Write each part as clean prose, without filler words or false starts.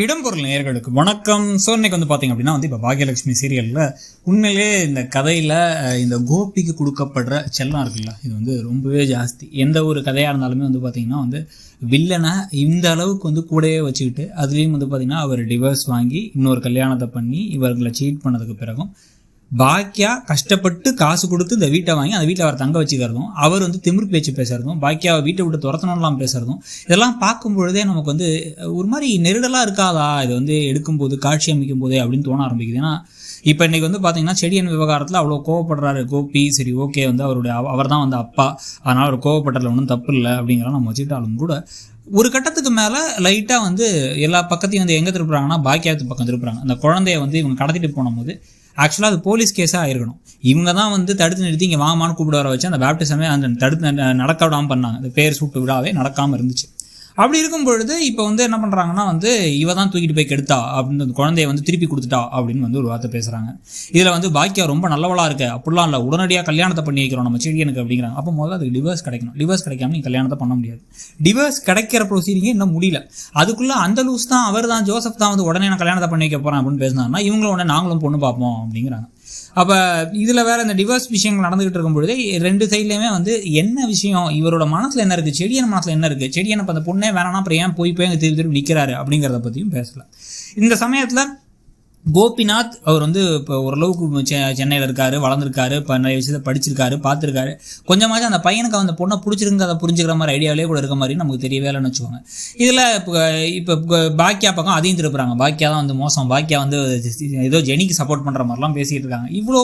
இடம்பொருள் நேயர்களுக்கு வணக்கம். ஸோ இன்னைக்கு பார்த்தீங்க அப்படின்னா இப்போ பாக்யலட்சுமி சீரியலில் உண்மையிலே இந்த கதையில் இந்த கோபிக்கு கொடுக்கப்படுற செல்லம் இருக்குல்ல, இது ரொம்பவே ஜாஸ்தி. எந்த ஒரு கதையாக இருந்தாலுமே பார்த்தீங்கன்னா வில்லனை இந்த அளவுக்கு கூடவே வச்சுக்கிட்டு அதுலேயும் பார்த்தீங்கன்னா அவர் டிவோர்ஸ் வாங்கி இன்னொரு கல்யாணத்தை பண்ணி இவர்களை சீட் பண்ணதுக்கு பிறகும் பாக்கியா கஷ்டப்பட்டு காசு கொடுத்து இந்த வீட்டை வாங்கி அந்த வீட்டில் அவர் தங்க வச்சுக்கிறதும், அவர் திமிர் பேச்சு பேசுறதும், பாக்கியாவை வீட்டை விட்டு துரத்தணும்லாம் பேசுறதும், இதெல்லாம் பார்க்கும்பொழுதே நமக்கு ஒரு மாதிரி நெருடலாக இருக்காதா இது எடுக்கும்போது காட்சி அமைக்கும் போதே அப்படின்னு தோண ஆரம்பிக்குது. ஏன்னா இப்போ இன்றைக்கி பார்த்தீங்கன்னா செடியன் விவகாரத்தில் அவ்வளோ கோவப்படுறாரு கோபி. சரி, ஓகே, அவர் தான் அப்பா, அதனால் அவர் கோவப்பட்டதில் ஒன்றும் தப்பு இல்லை அப்படிங்கிறத நம்ம வச்சுக்கிட்டாலும் கூட ஒரு கட்டத்துக்கு மேலே லைட்டாக எல்லா பக்கத்தையும் எங்கே திருப்புறாங்கன்னா பாக்கியாத்து பக்கம் திருப்புறாங்க. அந்த குழந்தைய இவங்க கடத்திட்டு போனும்போது ஆக்சுவலாக அது போலீஸ் கேஸாக ஆயிருக்கணும். இவங்க தான் தடுத்து நிறுத்தி இங்கே வாமான்னு கூப்பிட வர வச்சு அந்த பேப்டிசமே அந்த தடுத்து நடக்க விடாமல் பண்ணாங்க. அந்த பேர் சூட்டு விடாவே நடக்காமல் இருந்துச்சு. அப்படி இருக்கும் பொழுது இப்போ என்ன பண்ணுறாங்கன்னா இவ தான் தூக்கிட்டு போய் கெடுத்தா அப்படின்னு அந்த குழந்தைய திருப்பி கொடுத்துட்டா அப்படின்னு ஒரு வார்த்தை பேசுகிறாங்க. இதில் பாக்கியா ரொம்ப நல்லவளாக இருக்கு, அப்படிலாம் இல்லை, உடனடியாக கல்யாணத்தை பண்ணி வைக்கிறோம் நம்ம செடியனுக்கு அப்படிங்கிறாங்க. அப்போ முதல்ல அதுக்கு டிவோர்ஸ் கிடைக்கணும். டிவோர்ஸ் கிடைக்காம நீ கல்யாணத்தை பண்ண முடியாது. டிவோர்ஸ் கிடைக்கிற ப்ரொசீடிங்கே இன்னும் முடியல. அதுக்குள்ளே அந்த லூஸ் தான் அவர் தான் ஜோசப் தான் உடனே நான் கல்யாணத்தை பண்ணி வைக்க போகிறேன் அப்படின்னு பேசினாங்கன்னா இவங்களும் உடனே நாங்களும் பொண்ணு பார்ப்போம் அப்படிங்கிறாங்க. அப்போ இதில் வேறு இந்த டிவோர்ஸ் விஷயங்கள் நடந்துகிட்டு இருக்கும் பொழுது ரெண்டு சைட்லேயுமே என்ன விஷயம், இவரோட மனசில் என்ன இருக்குது, செடியன் மனசில் என்ன இருக்குது, செடியனை இப்போ அந்த பொண்ணே வேணாம்னா அப்புறம் ஏன் போய் அங்கே திருப்பி நிற்கிறாரு அப்படிங்கிறத பற்றியும் பேசலை. இந்த சமயத்தில் கோபிநாத் அவர் இப்போ ஓரளவுக்கு சென்னையில் இருக்காரு, வளர்ந்துருக்காரு, இப்போ நிறைய விஷயத்தை படிச்சிருக்காரு, பார்த்துருக்காரு. கொஞ்சமாச்சும் அந்த பையனுக்கு அந்த பொண்ணை பிடிச்சிருக்கு, அதை புரிஞ்சுக்கிற மாதிரி ஐடியாவிலே கூட இருக்க மாதிரி நமக்கு தெரியவே இல்லைன்னு வச்சுக்கோங்க. இதில் இப்போ பாக்கியா பக்கம் அதையும் திருப்புறாங்க. பாக்கியா தான் மோசம், பாக்கியா ஏதோ ஜெனிக்கு சப்போர்ட் பண்ணுற மாதிரிலாம் பேசிகிட்டு இருக்காங்க. இவ்வளோ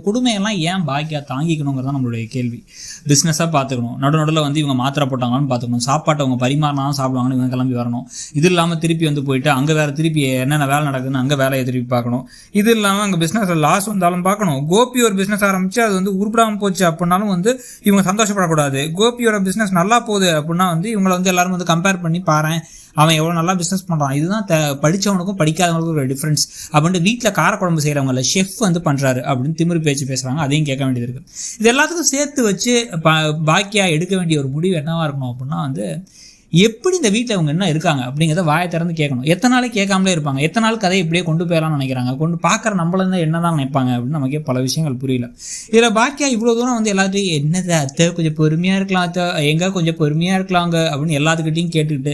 கொடுமையெல்லாம் ஏன் பாக்கியா தாங்கிக்கணுங்கிறதான் நம்மளுடைய கேள்வி. பிஸ்னஸாக பார்த்துக்கணும், நடுநடுவில் இவங்க மாத்திரை போட்டாங்கன்னு பார்த்துக்கணும், சாப்பாட்டை அவங்க பரிமாறினாலும் சாப்பிடுவாங்கன்னு இவங்க கிளம்பி வரணும். இது இல்லாமல் திருப்பி போயிட்டு அங்கே வேறு திருப்பி என்னென்ன வேலை நடக்குதுன்னு அங்கே வேலையை திருப்பி பார்க்கணும். இது இல்லாமல் அங்கே பிஸ்னஸில் லாஸ் வந்தாலும் பார்க்கணும். கோபி ஒரு பிஸ்னஸ் ஆரம்பித்து அது உருப்படாமல் போச்சு அப்படின்னாலும் இவங்க சந்தோஷப்படக்கூடாது. கோபியோட பிஸ்னஸ் நல்லா போகுது அப்படின்னா இவங்களை எல்லாரும் கம்பேர் பண்ணி பாரு, அவன் எவ்வளோ நல்லா பிஸ்னஸ் பண்ணுறான். இதுதான் படித்தவனுக்கும் படிக்காதவனுக்கும் ஒரு டிஃப்ரென்ஸ் அப்படின்ட்டு வீட்டில் காரக்குழம்பு செய்கிறவங்கள ஷெஃப் பண்ணுறாரு அப்படின்னு திமிரு பேச்சு பேசுகிறாங்க. அதையும் கேட்க வேண்டியது இருக்குது. இது எல்லாத்துக்கும் சேர்த்து வச்சு பாக்கியா எடுக்க வேண்டிய ஒரு முடிவு என்னவாக இருக்கணும் அப்படின்னா எப்படி இந்த வீட்டில் அவங்க என்ன இருக்காங்க அப்படிங்கிறத வாயை திறந்து கேட்கணும். எத்தனை நாளைக்கு கேட்காமலே இருப்பாங்க, எத்தனை நாள் கதை இப்படியே கொண்டு போயலாம்னு நினைக்கிறாங்க, கொண்டு பார்க்குற நம்மள என்ன தான் நினைப்பாங்க அப்படின்னு நமக்கே பல விஷயங்கள் புரியல. இதில் பாக்கியா இவ்வளோ தூரம் எல்லாத்தையும் என்னது அத்தை கொஞ்சம் பொறுமையாக இருக்கலாம், அத்தை எங்கே கொஞ்சம் பொறுமையாக இருக்கலாங்க அப்படின்னு எல்லாத்துக்கிட்டையும் கேட்டுக்கிட்டு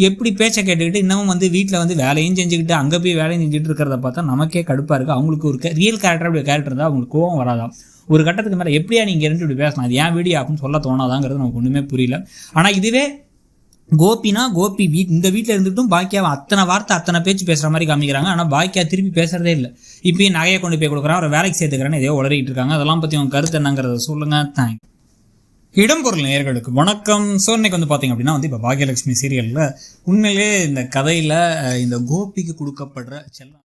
எப்படி பேச்சை கேட்டுக்கிட்டு இன்னமும் வீட்டில் வேலையும் செஞ்சுக்கிட்டு அங்கே போய் வேலையும் செஞ்சுட்டு இருக்கிறத பார்த்தா நமக்கே கடுப்பாக இருக்குது. அவங்களுக்கு ஒரு ரியல் கேரக்டர் அப்படி கேரக்டர் இருந்தால் அவங்களுக்கு கோவம் வராதான். ஒரு கட்டத்துக்கு மேலே எப்படியா நீங்கள் இருந்து இப்படி பேசலாம், அது ஏன் வீடியோ அப்படின்னு சொல்ல தோணாதாங்கிறது நமக்கு ஒன்றுமே புரியல. ஆனால் இதுவே கோபி இந்த வீட்டில் இருந்துட்டும் பாக்கியாவை அத்தனை வார்த்தை அத்தனை பேச்சு பேசுகிற மாதிரி காமிக்கிறாங்க. ஆனால் பாக்கியா திருப்பி பேசுகிறதே இல்லை. இப்பயும் நகையை கொண்டு போய் கொடுக்குறான், அவரை வேலைக்கு சேர்த்துக்கிறேன்னு எதையோ உளறிட்டு இருக்காங்க. அதெல்லாம் பற்றி உங்கள் கருத்து என்னங்கிறத சொல்லுங்கள். தேங்க்ஸ். இடம்பொருள் நேயர்களுக்கு வணக்கம். ஸோ இன்னைக்கு பார்த்தீங்க அப்படின்னா இப்போ பாக்யலட்சுமி சீரியலில் உண்மையிலே இந்த கதையில் இந்த கோபிக்கு கொடுக்கப்படுற செல்லம்